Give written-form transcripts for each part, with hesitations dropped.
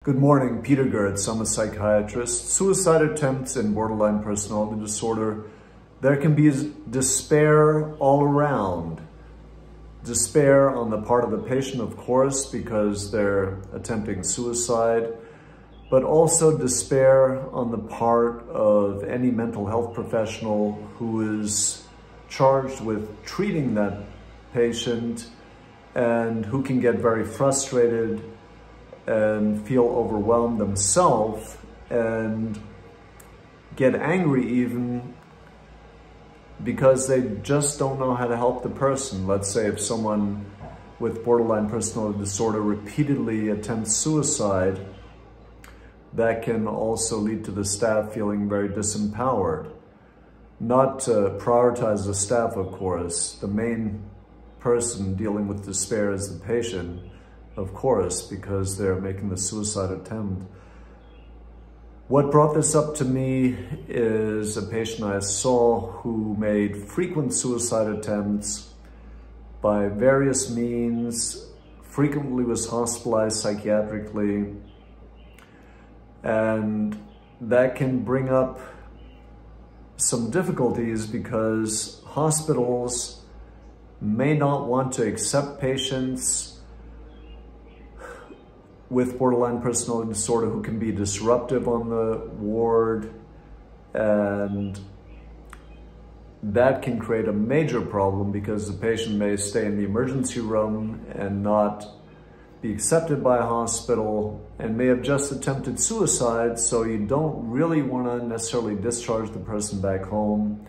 Good morning, Peter Goertz. I'm a psychiatrist. Suicide attempts and borderline personality disorder. There can be despair all around. Despair on the part of the patient, of course, because they're attempting suicide, but also despair on the part of any mental health professional who is charged with treating that patient and who can get very frustrated and feel overwhelmed themselves and get angry even because they just don't know how to help the person. Let's say if someone with borderline personality disorder repeatedly attempts suicide, that can also lead to the staff feeling very disempowered. Not to prioritize the staff, of course. The main person dealing with despair is the patient, of course, because they're making the suicide attempt. What brought this up to me is a patient I saw who made frequent suicide attempts by various means, frequently was hospitalized psychiatrically, and that can bring up some difficulties because hospitals may not want to accept patients with borderline personality disorder who can be disruptive on the ward, and that can create a major problem because the patient may stay in the emergency room and not be accepted by a hospital and may have just attempted suicide, so you don't really want to necessarily discharge the person back home.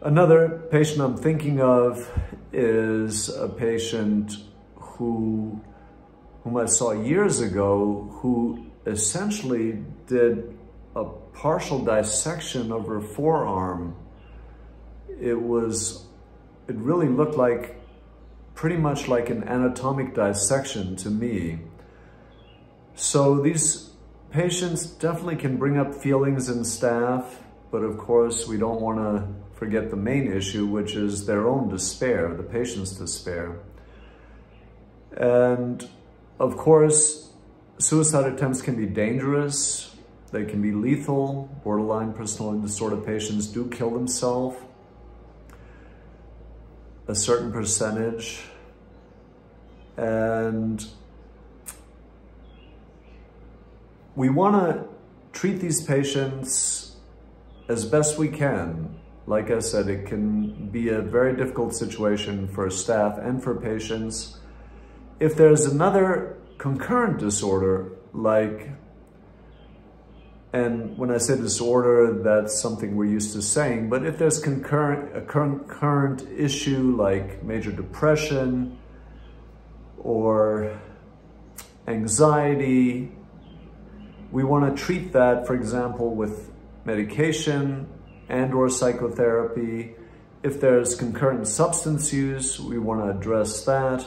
Another patient I'm thinking of is a patient whom I saw years ago, who essentially did a partial dissection of her forearm. It really looked like pretty much like an anatomic dissection to me. So these patients definitely can bring up feelings in staff, but of course we don't want to forget the main issue, which is their own despair, the patient's despair. And of course, suicide attempts can be dangerous. They can be lethal. Borderline personality disorder patients do kill themselves, a certain percentage. And we want to treat these patients as best we can. Like I said, it can be a very difficult situation for staff and for patients. If there's another concurrent disorder, and when I say disorder, that's something we're used to saying, but if there's a concurrent issue like major depression or anxiety, we want to treat that, for example, with medication and/or psychotherapy. If there's concurrent substance use, we want to address that.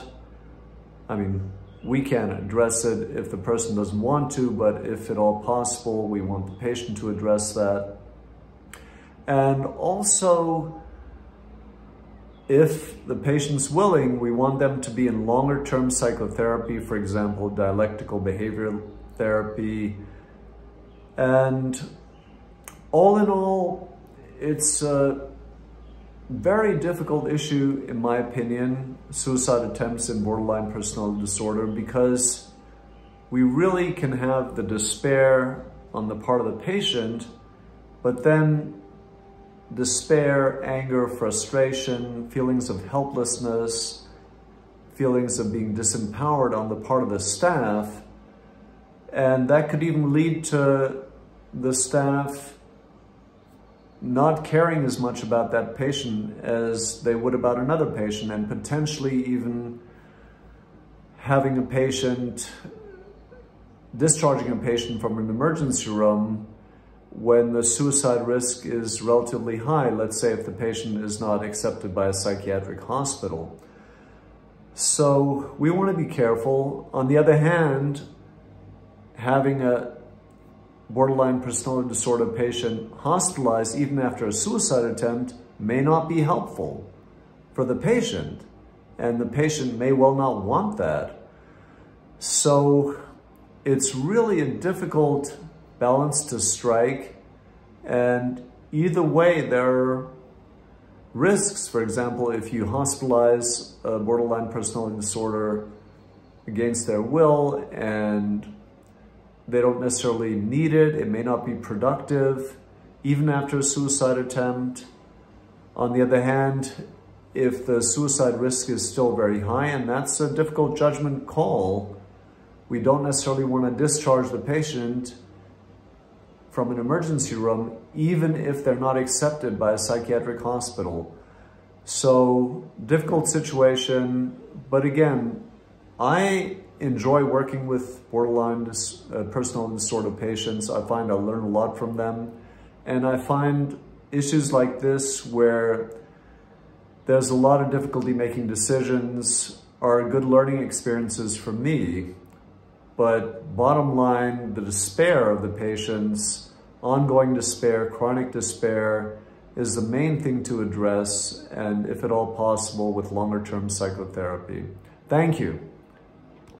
I mean, we can address it if the person doesn't want to, but if at all possible, we want the patient to address that. And also, if the patient's willing, we want them to be in longer-term psychotherapy, for example, dialectical behavioral therapy. And all in all, it's a very difficult issue, in my opinion, suicide attempts in borderline personality disorder, because we really can have the despair on the part of the patient, but then despair, anger, frustration, feelings of helplessness, feelings of being disempowered on the part of the staff, and that could even lead to the staff not caring as much about that patient as they would about another patient, and potentially even having a patient, discharging a patient from an emergency room when the suicide risk is relatively high, let's say if the patient is not accepted by a psychiatric hospital. So we want to be careful. On the other hand, having a borderline personality disorder patient hospitalized even after a suicide attempt may not be helpful for the patient, and the patient may well not want that. So it's really a difficult balance to strike, and either way there are risks. For example, if you hospitalize a borderline personality disorder against their will and they don't necessarily need it, it may not be productive, even after a suicide attempt. On the other hand, if the suicide risk is still very high, and that's a difficult judgment call, we don't necessarily want to discharge the patient from an emergency room, even if they're not accepted by a psychiatric hospital. So, difficult situation, but again, I enjoy working with borderline personality disorder patients. I find I learn a lot from them, and I find issues like this where there's a lot of difficulty making decisions are good learning experiences for me. But bottom line, the despair of the patients, ongoing despair, chronic despair, is the main thing to address, and if at all possible, with longer-term psychotherapy. Thank you.